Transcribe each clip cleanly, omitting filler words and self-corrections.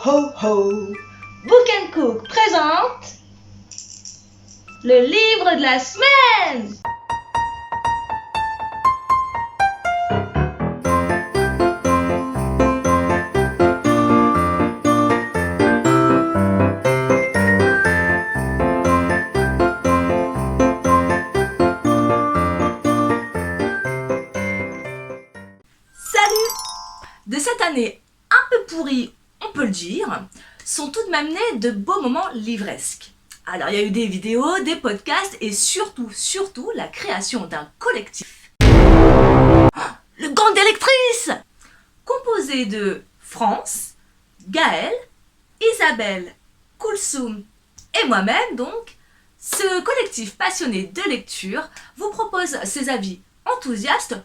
ho ho! Book & Cook présente le livre de la semaine! De cette année un peu pourrie, on peut le dire, sont tout de même nés de beaux moments livresques. Alors il y a eu des vidéos, des podcasts et surtout la création d'un collectif. Le Gang des lectrices, composé de France, Gaëlle, Isabelle, Koulsoum et moi-même donc. Ce collectif passionné de lecture vous propose ses avis enthousiastes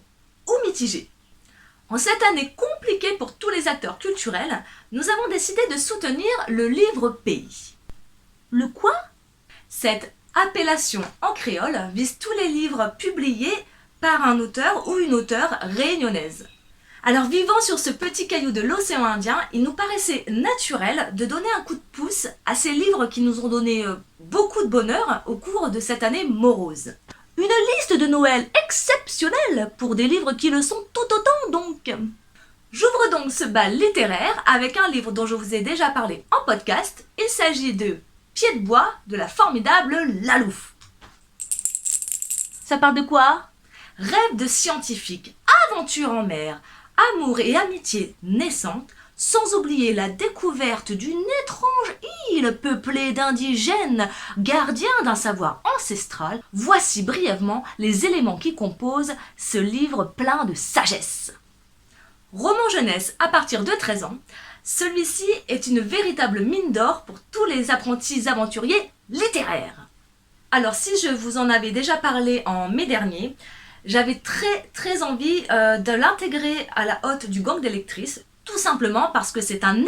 ou mitigés. En cette année compliquée pour tous les acteurs culturels, nous avons décidé de soutenir le livre pays. Le quoi? Cette appellation en créole vise tous les livres publiés par un auteur ou une auteure réunionnaise. Alors vivant sur ce petit caillou de l'océan Indien, il nous paraissait naturel de donner un coup de pouce à ces livres qui nous ont donné beaucoup de bonheur au cours de cette année morose. Une liste de Noël exceptionnelle pour des livres qui le sont tout autant donc. J'ouvre donc ce bal littéraire avec un livre dont je vous ai déjà parlé en podcast. Il s'agit de Pied de bois de la formidable Lalou. Ça parle de quoi? Rêve de scientifique, aventure en mer, amour et amitié naissantes, sans oublier la découverte d'une étrange île peuplée d'indigènes, gardiens d'un savoir ancestral. Voici brièvement les éléments qui composent ce livre plein de sagesse. Roman jeunesse à partir de 13 ans, celui-ci est une véritable mine d'or pour tous les apprentis aventuriers littéraires. Alors si je vous en avais déjà parlé en mai dernier, j'avais très envie de l'intégrer à la hotte du Gang des lectrices, tout simplement parce que c'est un énorme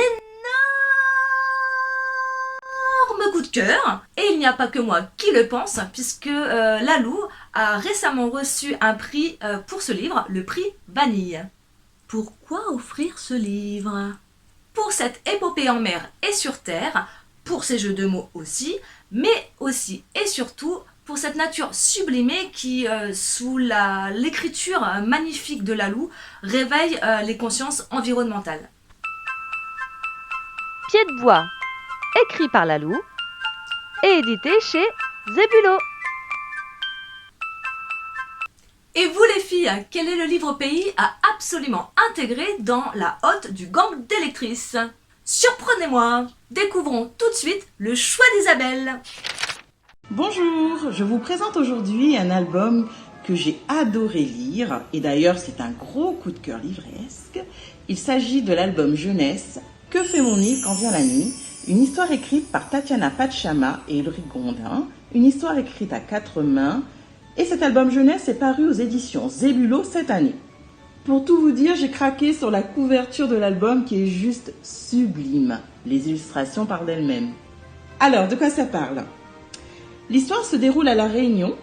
coup de cœur. Et il n'y a pas que moi qui le pense, puisque Lalou a récemment reçu un prix pour ce livre, le prix Vanille. Pourquoi offrir ce livre? Pour cette épopée en mer et sur terre, pour ces jeux de mots aussi, mais aussi et surtout pour cette nature sublimée qui, sous l'écriture magnifique de Lalou, réveille les consciences environnementales. Pied de bois, écrit par Lalou et édité chez Zébulo. Et vous les filles, quel est le livre pays à absolument intégrer dans la hotte du Gang des lectrices? Surprenez-moi! Découvrons tout de suite le choix d'Isabelle. Bonjour, je vous présente aujourd'hui un album que j'ai adoré lire, et d'ailleurs c'est un gros coup de cœur livresque. Il s'agit de l'album jeunesse Que fait mon île quand vient la nuit, une histoire écrite par Tatiana Pachama et Ulrich Gondin, une histoire écrite à 4 mains, et cet album jeunesse est paru aux éditions Zébulo cette année. Pour tout vous dire, j'ai craqué sur la couverture de l'album qui est juste sublime. Les illustrations parlent d'elles-mêmes. Alors, de quoi ça parle ? L'histoire se déroule à La Réunion,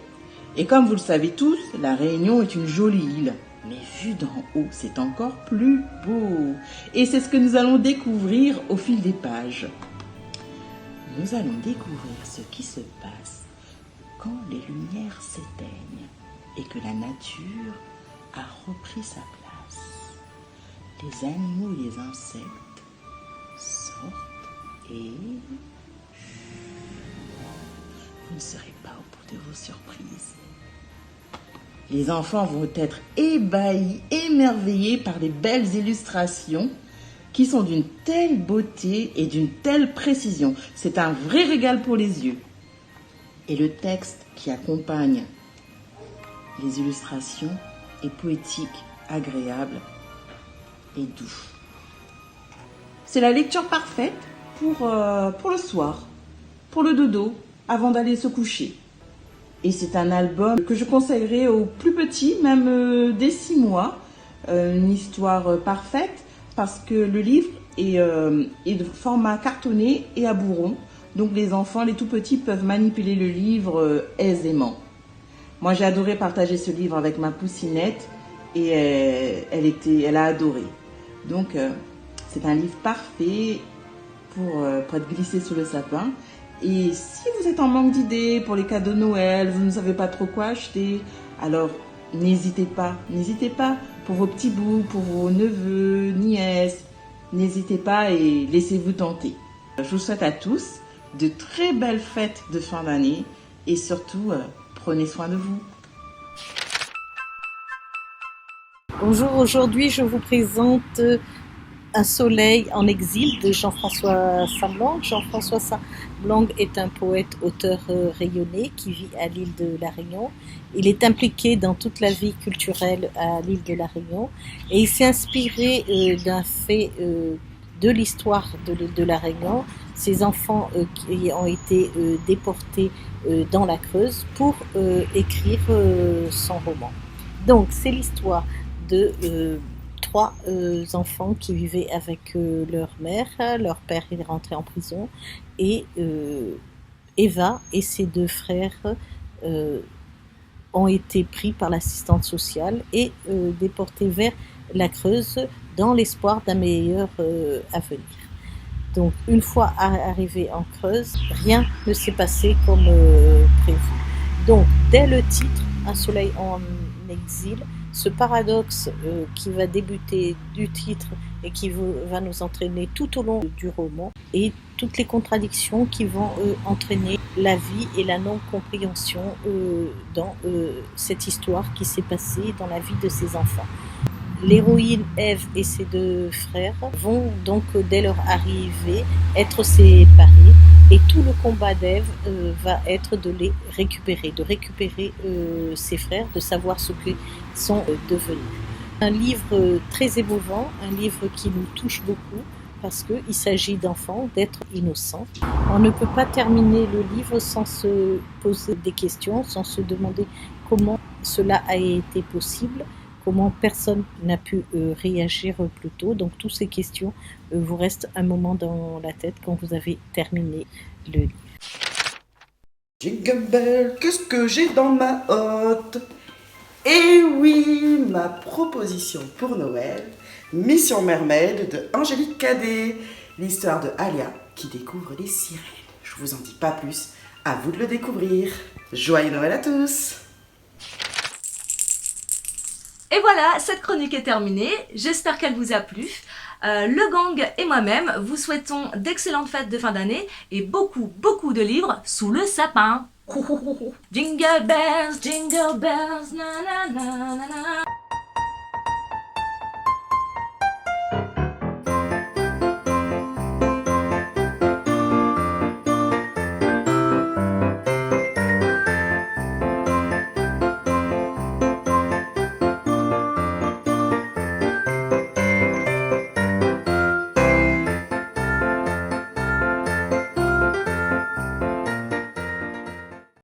et comme vous le savez tous, La Réunion est une jolie île. Mais vue d'en haut, c'est encore plus beau. Et c'est ce que nous allons découvrir au fil des pages. Nous allons découvrir ce qui se passe quand les lumières s'éteignent et que la nature a repris sa place. Les animaux et les insectes sortent et... vous ne serez pas au bout de vos surprises. Les enfants vont être ébahis, émerveillés par les belles illustrations qui sont d'une telle beauté et d'une telle précision. C'est un vrai régal pour les yeux. Et le texte qui accompagne les illustrations est poétique, agréable et doux. C'est la lecture parfaite pour le soir, pour le dodo, avant d'aller se coucher. Et c'est un album que je conseillerais aux plus petits, même dès 6 mois. Une histoire parfaite parce que le livre est de format cartonné et à bourron. Donc les enfants, les tout petits, peuvent manipuler le livre aisément. Moi, j'ai adoré partager ce livre avec ma poussinette et elle a adoré. Donc, c'est un livre parfait pour être glissé sous le sapin. Et si vous êtes en manque d'idées pour les cadeaux de Noël, vous ne savez pas trop quoi acheter, alors n'hésitez pas pour vos petits bouts, pour vos neveux, nièces, n'hésitez pas et laissez-vous tenter. Je vous souhaite à tous de très belles fêtes de fin d'année et surtout, prenez soin de vous. Bonjour, aujourd'hui je vous présente Un soleil en exil de Jean-François Saint-Blanc. Jean-François Saint-Blanc est un poète, auteur rayonné qui vit à l'île de la Réunion. Il est impliqué dans toute la vie culturelle à l'île de la Réunion et il s'est inspiré d'un fait de l'histoire de l'île de la Réunion, ces enfants qui ont été déportés dans la Creuse pour écrire son roman. Donc c'est l'histoire de trois enfants qui vivaient avec leur mère. Leur père est rentré en prison et Eva et ses deux frères ont été pris par l'assistante sociale et déportés vers la Creuse dans l'espoir d'un meilleur avenir. Donc une fois arrivés en Creuse, rien ne s'est passé comme prévu. Donc dès le titre, Un soleil en exil, ce paradoxe qui va débuter du titre et qui va nous entraîner tout au long du roman et toutes les contradictions qui vont entraîner la vie et la non-compréhension dans cette histoire qui s'est passée dans la vie de ces enfants. L'héroïne Ève et ses deux frères vont donc dès leur arrivée être séparés et tout le combat d'Ève va être de les récupérer, ses frères, de savoir ce qu'ils sont devenus. Un livre très émouvant, un livre qui nous touche beaucoup parce qu'il s'agit d'enfants, d'êtres innocents. On ne peut pas terminer le livre sans se poser des questions, sans se demander comment cela a été possible, comment personne n'a pu réagir plus tôt. Donc toutes ces questions vous restent un moment dans la tête quand vous avez terminé le livre. Jingle bell, qu'est-ce que j'ai dans ma hotte? Eh oui, ma proposition pour Noël, Mission Mermaid de Angélique Cadet, l'histoire de Alia qui découvre les sirènes. Je vous en dis pas plus, à vous de le découvrir. Joyeux Noël à tous! Et voilà, cette chronique est terminée. J'espère qu'elle vous a plu. Le gang et moi-même vous souhaitons d'excellentes fêtes de fin d'année et beaucoup de livres sous le sapin. Jingle bells, na na na na na.